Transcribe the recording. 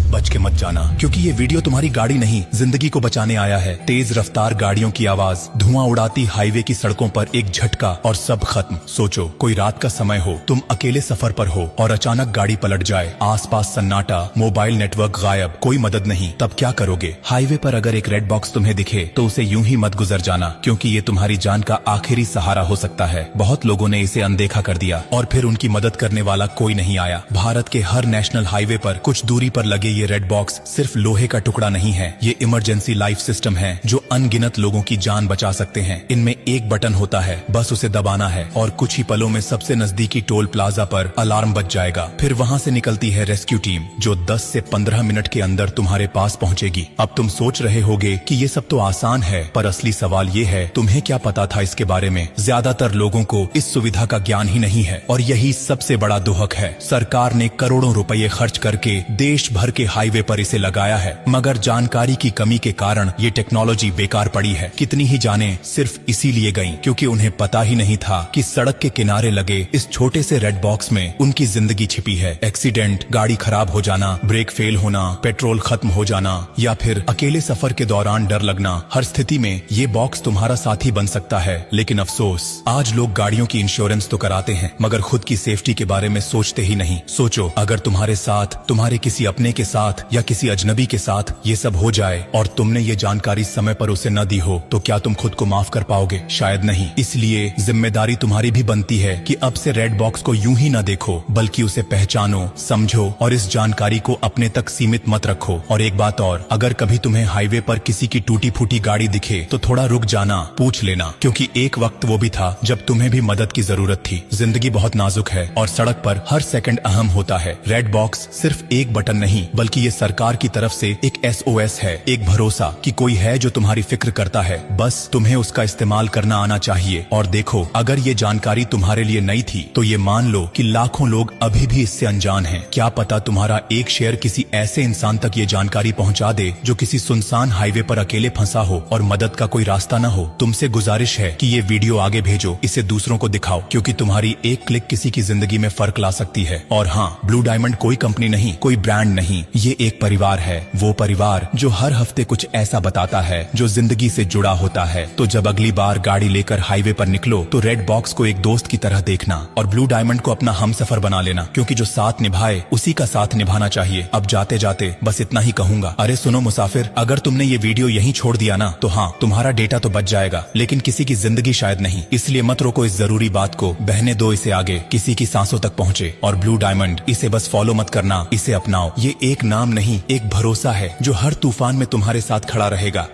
बच के मत जाना, क्योंकि ये वीडियो तुम्हारी गाड़ी नहीं जिंदगी को बचाने आया है। तेज रफ्तार गाड़ियों की आवाज, धुआं उड़ाती हाईवे की सड़कों पर एक झटका और सब खत्म। सोचो कोई रात का समय हो, तुम अकेले सफर पर हो और अचानक गाड़ी पलट जाए, आसपास सन्नाटा, मोबाइल नेटवर्क गायब, कोई मदद नहीं, तब क्या करोगे? हाईवे पर अगर एक रेड बॉक्स तुम्हें दिखे तो उसे यूं ही मत गुजर जाना, क्योंकि ये तुम्हारी जान का आखिरी सहारा हो सकता है। बहुत लोगों ने इसे अनदेखा कर दिया और फिर उनकी मदद करने वाला कोई नहीं आया। भारत के हर नेशनल हाईवे पर कुछ दूरी पर लगे ये रेड बॉक्स सिर्फ लोहे का टुकड़ा नहीं है, ये इमरजेंसी लाइफ सिस्टम है जो अनगिनत लोगों की जान बचा सकते हैं। इनमें एक बटन होता है, बस उसे दबाना है और कुछ ही पलों में सबसे नजदीकी टोल प्लाजा पर अलार्म बज जाएगा। फिर वहाँ से निकलती है रेस्क्यू टीम जो 10 से 15 मिनट के अंदर तुम्हारे पास पहुँचेगी। अब तुम सोच रहे होगे कि ये सब तो आसान है, पर असली सवाल ये है तुम्हें क्या पता था इसके बारे में? ज्यादातर लोगों को इस सुविधा का ज्ञान ही नहीं है और यही सबसे बड़ा दुहक है। सरकार ने करोड़ों रुपए खर्च करके देश भर के हाईवे पर इसे लगाया है, मगर जानकारी की कमी के कारण ये टेक्नोलॉजी बेकार पड़ी है। कितनी ही जानें सिर्फ इसीलिए गईं क्योंकि उन्हें पता ही नहीं था कि सड़क के किनारे लगे इस छोटे से रेड बॉक्स में उनकी जिंदगी छिपी है। एक्सीडेंट, गाड़ी खराब हो जाना, ब्रेक फेल होना, पेट्रोल खत्म हो जाना या फिर अकेले सफर के दौरान डर लगना, हर स्थिति में ये बॉक्स तुम्हारा साथी बन सकता है। लेकिन अफसोस, आज लोग गाड़ियों की इंश्योरेंस तो कराते हैं मगर खुद की सेफ्टी के बारे में सोचते ही नहीं। सोचो अगर तुम्हारे साथ, तुम्हारे किसी अपने के साथ या किसी अजनबी के साथ ये सब हो जाए और तुमने ये जानकारी समय पर उसे न दी हो, तो क्या तुम खुद को माफ कर पाओगे? शायद नहीं। इसलिए जिम्मेदारी तुम्हारी भी बनती है कि अब से रेड बॉक्स को यूं ही न देखो, बल्कि उसे पहचानो, समझो और इस जानकारी को अपने तक सीमित मत रखो। और एक बात और, अगर कभी तुम्हें हाईवे पर किसी की टूटी फूटी गाड़ी दिखे तो थोड़ा रुक जाना, पूछ लेना, क्योंकि एक वक्त वो भी था जब तुम्हें भी मदद की जरूरत थी। जिंदगी बहुत नाजुक है और सड़क पर हर सेकंड अहम होता है। रेड बॉक्स सिर्फ एक बटन नहीं, बल्कि ये सरकार की तरफ से एक SOS है, एक भरोसा कि कोई है जो तुम्हारी फिक्र करता है। बस तुम्हें उसका इस्तेमाल करना आना चाहिए। और देखो, अगर ये जानकारी तुम्हारे लिए नई थी तो ये मान लो कि लाखों लोग अभी भी इससे अनजान हैं। क्या पता तुम्हारा एक शेयर किसी ऐसे इंसान तक ये जानकारी पहुंचा दे जो किसी सुनसान हाईवे पर अकेले फंसा हो और मदद का कोई रास्ता न हो। तुमसे गुजारिश है कि ये वीडियो आगे भेजो, इसे दूसरों को दिखाओ, क्योंकि तुम्हारी एक क्लिक किसी की जिंदगी में फर्क ला सकती है। और हाँ, ब्लू डायमंड कोई कंपनी नहीं, कोई ब्रांड नहीं, ये एक परिवार है, वो परिवार जो हर हफ्ते कुछ ऐसा बताता है जो जिंदगी से जुड़ा होता है। तो जब अगली बार गाड़ी लेकर हाईवे पर निकलो तो रेड बॉक्स को एक दोस्त की तरह देखना और ब्लू डायमंड को अपना हमसफर बना लेना, क्योंकि जो साथ निभाए उसी का साथ निभाना चाहिए। अब जाते जाते बस इतना ही कहूंगा, अरे सुनो मुसाफिर, अगर तुमने ये वीडियो यहीं छोड़ दिया ना तो हाँ, तुम्हारा डेटा तो बच जाएगा, लेकिन किसी की जिंदगी शायद नहीं। इसलिए मत रोको इस जरूरी बात को, बहने दो इसे आगे, किसी की सांसों तक पहुँचे। और ब्लू डायमंड, इसे बस फॉलो मत करना, इसे अपनाओ। ये एक नाम नहीं, एक भरोसा है जो हर तूफान में तुम्हारे साथ खड़ा रहेगा।